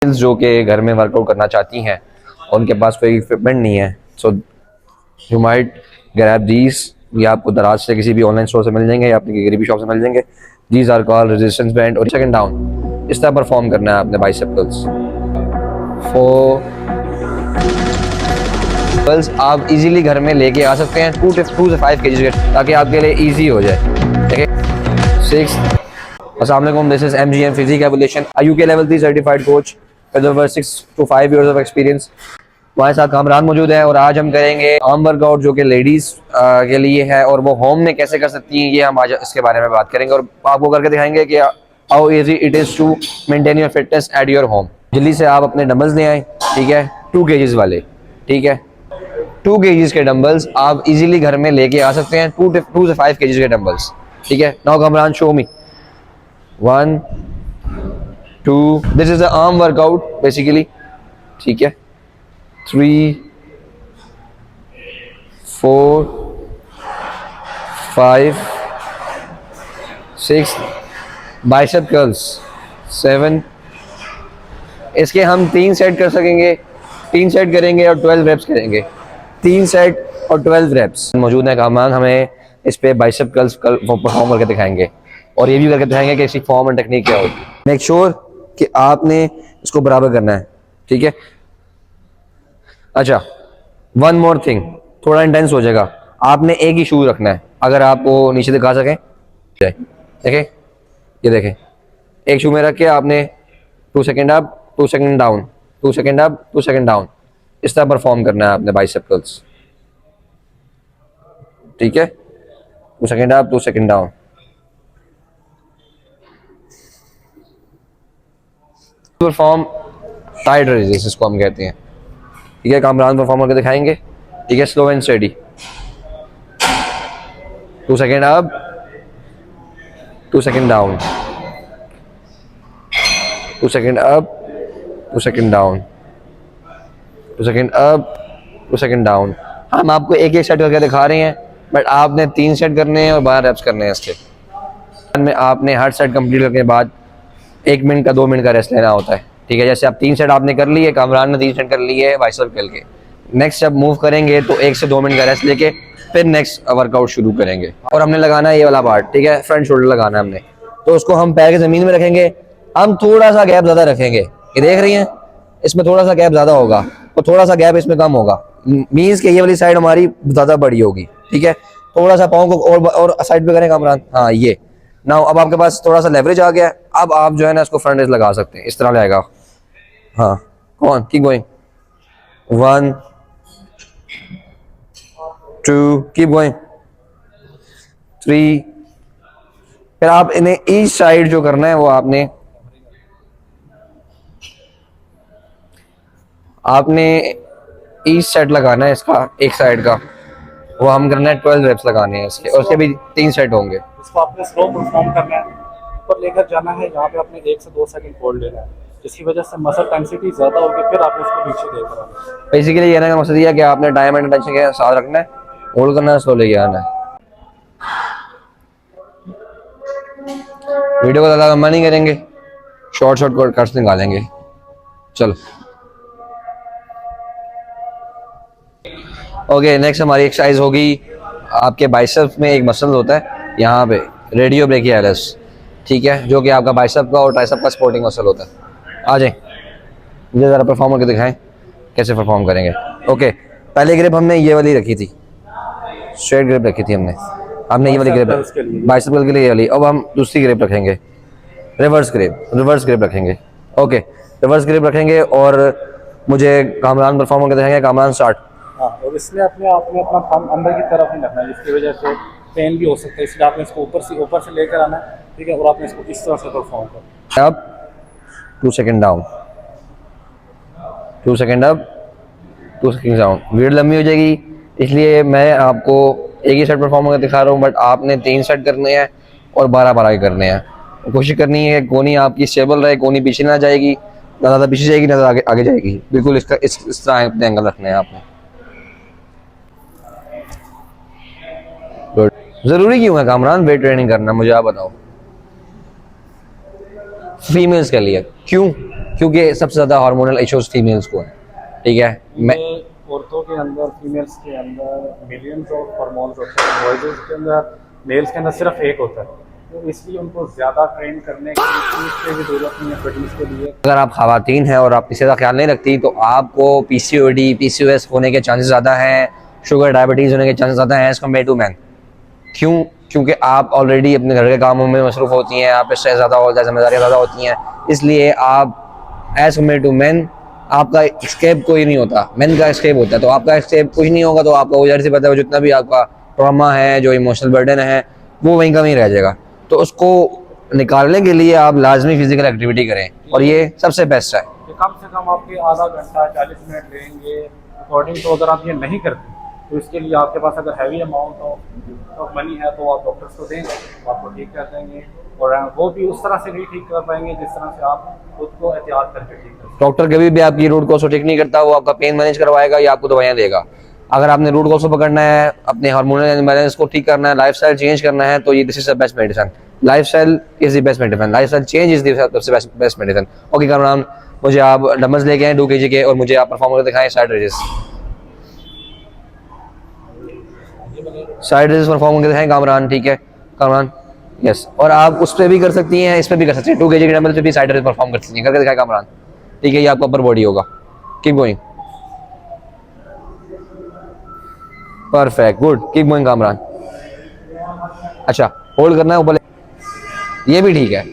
जो कि घर में वर्कआउट करना चाहती हैं, उनके पास कोई इक्विपमेंट नहीं है, so you might grab these. ये आपको दराज से किसी भी ऑनलाइन स्टोर से मिल जाएंगे या अपनी गरीबी शॉप से मिल जाएंगे। These are called resistance band. और सेकंड डाउन इस तरह परफॉर्म करना है आपने बाइसेप कर्ल्स। कर्ल्स आप इजीली घर में लेके आ सकते हैं 2 से 5 kg के, ताकि आपके लिए इजी हो जाए। ठीक है। 6 अस्सलाम वालेकुम, this is MGM physique evolution, a UK level 3 certified coach with over 6 to 5 years of experience। हमारे साथ कामरान मौजूद है और आज हम करेंगे आर्म वर्कआउट जो कि लेडीज के लिए है और वो होम में कैसे कर सकती हैं, ये हम आज इसके बारे में बात करेंगे और आपको करके दिखाएंगे कि how easy it is to maintain your fitness at your home. जल्दी से आप अपने डंबल्स ले आए, ठीक है, 2 kg वाले। ठीक है, 2 kg के डंबल्स आप इजीली घर में लेके आ सकते हैं, 2 से 5 kg के डंबल्स। ठीक है, now Kamran show me 1 2, this is the arm workout basically. ठीक है, 3 4 5 6 बाइसेप कर्ल्स 7। इसके हम 3 सेट कर सकेंगे, 3 सेट करेंगे और 12 रेप्स करेंगे। 3 सेट और 12 रेप्स मौजूद है। कामरान हमें इस पे बाइसेप कर्ल्स परफॉर्म करके दिखाएंगे और ये भी करके दिखाएंगे कि इसकी फॉर्म एंड टेक्निक क्या होगी। मेक श्योर कि आपने इसको बराबर करना है। ठीक है, अच्छा, वन मोर थिंग, थोड़ा इंटेंस हो जाएगा। आपने एक ही शू रखना है, अगर आप वो नीचे दिखा सकें। देखें, ये देखें, एक शू में रख के आपने 2 second up 2 second down, 2 second up 2 second down, इस तरह परफॉर्म करना है आपने बाइसेप कर्ल्स। ठीक है, 2 second up 2 second down. Perform टाइट रेजिस इसको हम कहते हैं। ठीक है, कामरान परफॉर्म करके दिखाएंगे। ठीक है, slow and steady, 2 second up 2 second down, 2 second up 2 second down, 2 second up 2 second down. हम आपको एक एक सेट करके दिखा रहे हैं, बट आपने 3 सेट करने हैं और 12 रेप्स करने हैं। इसके में आपने हर सेट कंप्लीट करने के बाद 1 मिनट का 2 मिनट का रेस्ट लेना होता है। ठीक है, जैसे आप 3 सेट आपने कर लिए, कामरान ने 3 सेट कर लिए बाइसेप कर्ल के, नेक्स्ट जब मूव करेंगे तो 1 से 2 मिनट का रेस्ट लेके फिर नेक्स्ट वर्कआउट शुरू करेंगे। और हमने लगाना है ये वाला पार्ट, ठीक है, फ्रंट शोल्डर लगाना है हमने, तो उसको हम पैर के जमीन में रखेंगे। हम थोड़ा सा गैप ज्यादा रखेंगे, ये देख रही हैं, इसमें थोड़ा सा गैप ज्यादा होगा और थोड़ा सा गैप इसमें कम होगा, मीन्स कि ये वाली साइड हमारी ज्यादा बड़ी होगी। ठीक है, थोड़ा सा पाँव को और साइड पे करें कामरान। हाँ, ये नाउ अब आपके पास थोड़ा सा लेवरेज आ गया है। अब आप जो है ना इसको फ्रंट रेस्ट लगा सकते हैं, इस तरह लगेगा। हाँ, कौन कीप गोइंग, 1 2 कीप गोइंग 3। फिर आप इन्हें ईच साइड जो करना है वो आपने ईच सेट लगाना है इसका, एक साइड का, वो हम करना है 12 रेप्स लगाने हैं इसके, और उसके भी 3 सेट होंगे। इसको आपने स्लो परफॉर्म करना है, ऊपर लेकर जाना है। यहाँ पे आपने 1 से 2 सेकंड होल्ड लेना है, जिसकी वजह से मसल टेंसिटी ज्यादा होगी, फिर आपने इसको नीचे लेकर आना है। बेसिकली ये ना मकसद ये है कि आपने टाइम एंड अटेंशन के साथ रखना है, होल्ड करना है, स्लो लेके आना है। वीडियो को ज़्यादा लंबा नहीं करेंगे, शॉर्ट कट्स निकालेंगे। चलो, ओके, नेक्स्ट हमारी एक्सरसाइज होगी, आपके बाइसेप्स में एक मसल होता है यहाँ पे, रेडियो ब्रेकियालिस। ठीक है, जो कि आपका बाइसेप का और ट्राइसेप का सपोर्टिंग मसल होता है। आ जाए, मुझे ज़रा परफॉर्म करके दिखाएं कैसे परफॉर्म करेंगे। ओके, पहले ग्रिप हमने ये वाली रखी थी, स्ट्रेट ग्रिप रखी थी हमने ये वाली ग्रिप बाइसेप कर्ल के लिए ये वाली। अब हम दूसरी ग्रिप रखेंगे, रिवर्स ग्रिप रखेंगे। ओके, रिवर्स ग्रिप रखेंगे और मुझे कामरान परफॉर्म करके दिखाएंगे। कामरान स्टार्ट। हाँ, और इसलिए आपने अपना थंब अंदर की तरफ नहीं रखना है, जिसकी वजह से पेन भी हो सकता है, इसलिए आपने इसको ऊपर से लेकर आना है। ठीक है, और आपने इसको इस तरह से परफॉर्म करना है। अब 2 second down, 2 second up 2 second down. Video लंबी हो जाएगी, इसलिए मैं आपको एक ही सेट परफॉर्म करके दिखा रहा हूँ, बट आपने 3 सेट करने हैं और 12-12 के करने हैं। कोशिश करनी है कोनी आपकी स्टेबल रहे, कोनी पीछे ना जाएगी, ना ज़्यादा पीछे जाएगी ना ज़्यादा आगे जाएगी। बिल्कुल इसका इस तरह अपने एंगल रखने हैं आपने। गुड। ज़रूरी क्यों है कामरान वेट ट्रेनिंग करना, मुझे आप बताओ। फीमेल्स के लिए क्यों? क्योंकि सबसे ज़्यादा हार्मोनल इश्यूज फीमेल्स को है, ठीक है। मैं ये औरतों के अंदर, फीमेल्स के अंदर मिलियंस ऑफ हार्मोन्स होते हैं, बॉयज़ के अंदर, मेल्स के अंदर सिर्फ एक होता है, तो इसलिए उनको ज़्यादा ट्रेन करने की इसलिए भी ज़रूरत नहीं है फिटनेस के लिए। अगर आप खवातीन हैं और आप इसे का ख्याल नहीं रखती तो आपको पीसीओडी पीसीओएस होने के चांसेस ज़्यादा हैं, शुगर डायबिटीज़ होने के चांसेस ज़्यादा हैं एज़ कम्पेयर टू मैन। क्यों? क्योंकि आप ऑलरेडी अपने घर के कामों में मसरूफ़ होती हैं, आप पे स्ट्रेस ज़्यादा होता है, जिम्मेदारियाँ ज़्यादा होती हैं, इसलिए आप एज़ कम्पेयर टू मैन आपका एस्केप कोई नहीं होता, मैन का एस्केप होता है। तो आपका एस्केप कुछ नहीं होगा, तो आपका वो जैसे पता है जितना भी आपका ट्रॉमा है, जो इमोशनल बर्डन है, वो वहीं का वहीं रह जाएगा। तो उसको निकालने के लिए आप लाजमी फिजिकल एक्टिविटी करें और ये सबसे बेस्ट है। कि कम से कम आपके आधा घंटा 40 मिनट लेंगे अकॉर्डिंग। तो अगर आप ये नहीं करते तो इसके लिए आपके पास अगर हैवी अमाउंट ऑफ मनी है तो आप डॉक्टर्स को देंगे, वो आपको ठीक कर देंगे, और वो भी उस तरह से नहीं ठीक कर पाएंगे जिस तरह से आप खुद को एहतियात करके ठीक कर। डॉक्टर कभी भी आपकी रूट कॉज को ठीक नहीं करता, वो आपका पेन मैनेज करवाएगा या आपको दवाइयाँ देगा। अगर आपने रूट कॉज को पकड़ना है, अपने हार्मोनल इम्बैलेंस को ठीक करना है, लाइफस्टाइल चेंज करना है, तो ये this is the best medicine. Lifestyle is the best medicine, lifestyle change is the best medicine. Okay Kamran, मुझे आप डम्बल्स लेके आए 2 kg के और मुझे आप परफॉर्म करके दिखाएं साइड रेजेस परफॉर्म करके दिखाएं कामरान, ठीक है कामरान, यस। और आप उस पर भी कर सकती हैं, इस पर भी कर सकती हैं, 2 kg के डम्बल पे भी साइड रेज परफॉर्म कर सकती हैं, करके दिखाएं कामरान, ठीक है। ये आपका अपर बॉडी होगा। Keep going, perfect, good, keep going Kamran. अच्छा, होल्ड करना है ऊपर, ये भी ठीक है,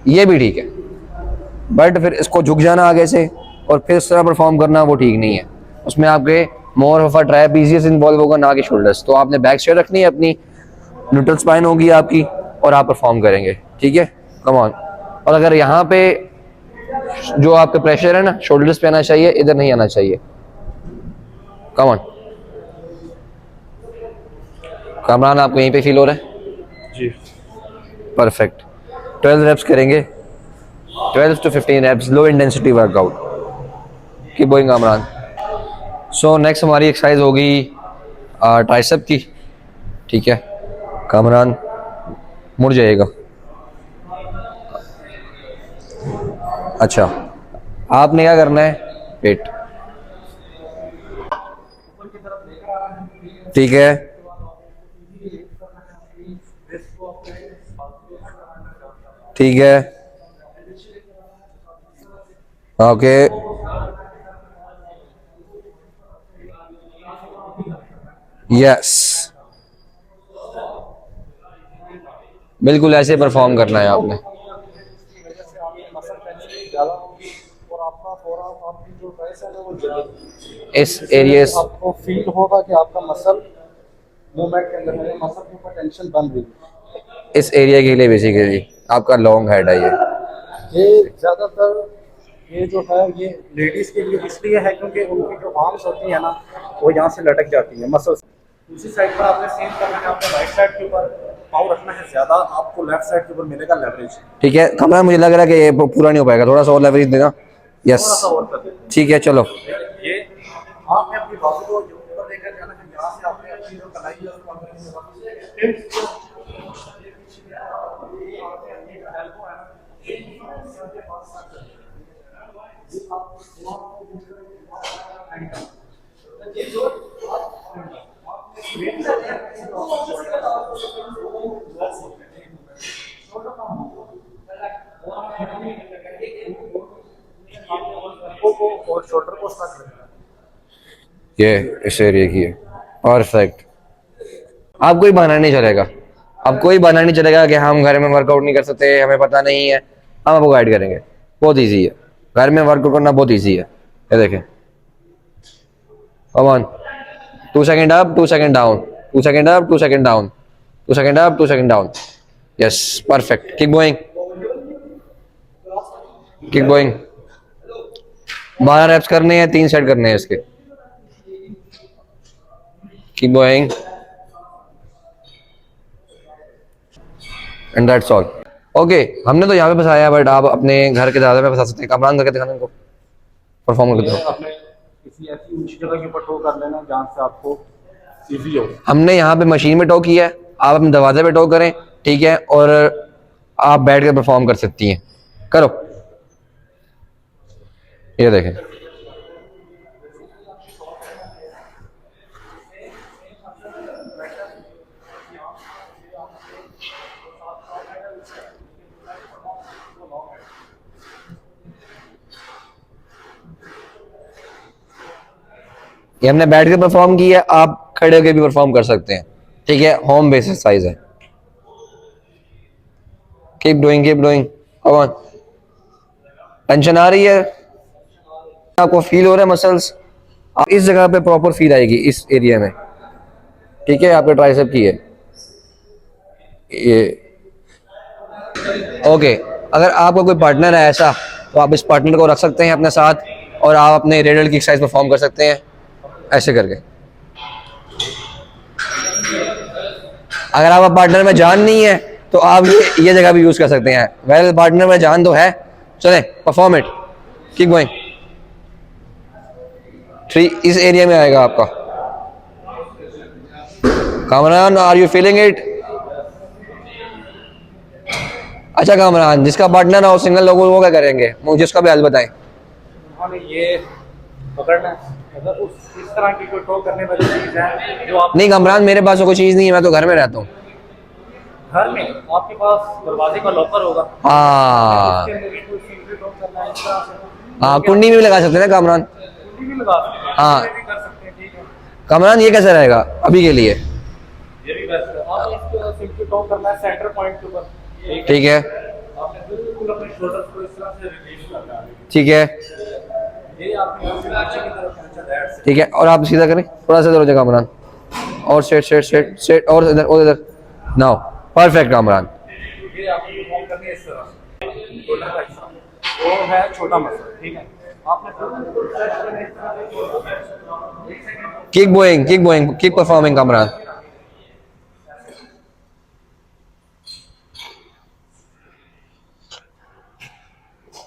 ये भी ठीक है, बट फिर इसको झुक जाना आगे से और फिर इस तरह परफॉर्म करना वो ठीक नहीं है। उसमें आपके मोर ऑफ अ ट्राइपीजियस इन्वॉल्व होगा, ना कि शोल्डर्स। तो आपने बैक स्ट्रेट रखनी है अपनी, न्यूट्रल स्पाइन होगी आपकी और आप परफॉर्म करेंगे, ठीक है, कम ऑन। और अगर यहाँ पे जो आपका प्रेशर है ना, शोल्डर्स पे आना चाहिए, इधर नहीं आना चाहिए, कम ऑन। कामरान आपको यहीं पे फील हो रहा है जी, परफेक्ट। 12 रेप्स करेंगे, 12 to 15 reps, low intensity workout. Keep going Kamran. So next हमारी एक्सरसाइज होगी ट्राइसेप की, ठीक है कामरान, मुड़ जाएगा। अच्छा, आपने क्या करना है, पेट, ठीक है, ठीक है, ओके, यस, बिल्कुल ऐसे परफॉर्म करना है आपने। इस एरिया आपको फील होगा कि आपका मसल मूवमेंट के अंदर है, मसल के ऊपर टेंशन बन रही है। इस एरिया के लिए बेसिकली आपका लॉन्ग हेड है ये ज़्यादातर ये जो है ये लेडीज़ के लिए इसलिए है क्योंकि उनकी जो आर्म्स होती है ना वो यहाँ से लटक जाती है मसल्स। दूसरी साइड पर आपने सेम करना है, आपने राइट साइड के ऊपर पाँव रखना है ज़्यादा, आपको लेफ्ट साइड के ऊपर मिलेगा लेवरेज। ठीक है कमरा, मुझे लग रहा है कि ये पूरा नहीं हो पाएगा, थोड़ा सा और लेवरेज देना। यस थोड़ा सा और कर देना। ठीक है, चलो ये आपने अपनी बाजू को ऊपर लेकर जाना है, यहाँ से आपने अपनी जो कलाई है उसको और शोल्डर को स्ट्रक रखना। ये इस एरिया की है, परफेक्ट। आप कोई बहाना नहीं चलेगा, अब कोई बहाना नहीं चलेगा कि हम घर में वर्कआउट नहीं कर सकते, हमें पता नहीं है, हम आपको गाइड करेंगे। बहुत इजी है, घर में वर्कआउट करना बहुत इजी है। ये देखें, come on, 2 second up, 2 second down, 2 second up, 2 second down, 2 second up, 2 second down. Yes perfect, keep going, keep going. 12 reps करने हैं, 3 सेट करने हैं इसके। Keep going and that's all. Okay, हमने तो यहाँ पे फंसाया, बट आप अपने घर के दादा में फंसा सकते हैं। कामरान करके दिखाना इनको, परफॉर्म करके दो। आपने किसी ऐसी ऊंची जगह के ऊपर टो कर लेना जहाँ से आपको इजी हो। हमने यहाँ पे मशीन में टो किया है, आप अपने दरवाजे पे टो करें, ठीक है, और आप बैठ कर परफॉर्म कर सकती हैं। करो, ये देखें, ये हमने बैठ के परफॉर्म किया, आप खड़े होकर भी परफॉर्म कर सकते हैं, ठीक है। होम बेस्ड एक्सरसाइज है। Keep doing, keep doing, come on. Tension आ रही है, आपको फील हो रहा है मसल्स, आप इस जगह पे प्रॉपर फील आएगी, इस एरिया में, ठीक है। आपके ट्राइसेप की है ये, ओके। अगर आपका कोई पार्टनर है ऐसा, तो आप इस पार्टनर को रख सकते हैं अपने साथ, और आप अपने रेडल की एक्सरसाइज परफॉर्म कर सकते हैं ऐसे करके। अगर आपका पार्टनर में जान नहीं है, तो आप ये जगह भी यूज कर सकते हैं। वेल, पार्टनर में जान तो है, चलें परफॉर्म इट, कीप गोइंग। 3 इस एरिया में आएगा आपका। Kamran, are you feeling it? अच्छा कामरान, जिसका पार्टनर हो, सिंगल लोगों, वो क्या करेंगे? मुझे उसका भी हाल बताएं। उन्होंने ये पकड़ना है, अगर उस इस तरह की कोई टो करने वाली चीज है जो आप नहीं कामरान, मेरे पास तो कोई चीज नहीं है, मैं तो घर में रहता हूँ। घर में आपके पास दरवाजे का लॉकर होगा, हाँ इसके अंदर कोई सिंपली टो करना है इस तरह से। हाँ, कुंडी में भी लगा सकते हैं ना कामरान। कुंडी भी लगा सकते हैं, हाँ। ये भी कर सकते हैं, ठीक है। कामरान, ये कैसा रहेगा अभी के लिए? ये भी बेस्ट है। आप इसको सिंपली टो करना है सेंटर पॉइंट के ऊपर, ठीक है, आपने बिल्कुल अपने शोल्डर्स को इस तरह से रिलीज करना है। ठीक है, ये आपने नीचे की तरफ खींचा, दैट्स इट। ठीक है। और आप सीधा करें, थोड़ा सा इधर हो जाए कामरान, और सेट सेट सेट सेट, और इधर और इधर। Now perfect Kamran. ये आपको परफॉर्म करनी है इस तरह से। शोल्डर का हिस्सा वो है छोटा मसल, ठीक है। आपने keep going, keep going, keep performing Kamran.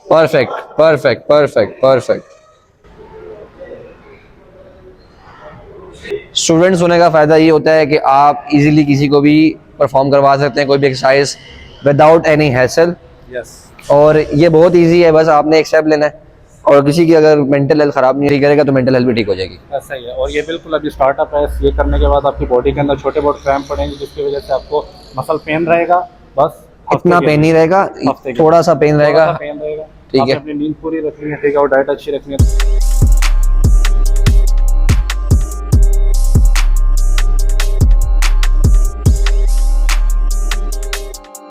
Perfect perfect perfect perfect. Students होने का फायदा ये होता है कि आप इजीली किसी को भी परफॉर्म करवा सकते हैं, कोई भी exercise, without any hassle. Yes, और ये बहुत इजी है, बस आपने एक स्टेप लेना है, और किसी की अगर मेंटल हेल्थ खराब नहीं करेगा तो मेंटल हेल्थ भी ठीक हो जाएगी। ऐसा ही है। और ये बिल्कुल अभी स्टार्टअप है, ये करने के बाद आपकी बॉडी के अंदर छोटे बहुत क्रैम्प पड़ेंगे, जिसकी वजह से आपको मसल पेन रहेगा। बस इतना पेन नहीं रहेगा, थोड़ा सा पेन रहेगा, पेन रहेगा, ठीक है। अपनी नींद पूरी रखनी है, ठीक है, और डाइट अच्छी रखनी है।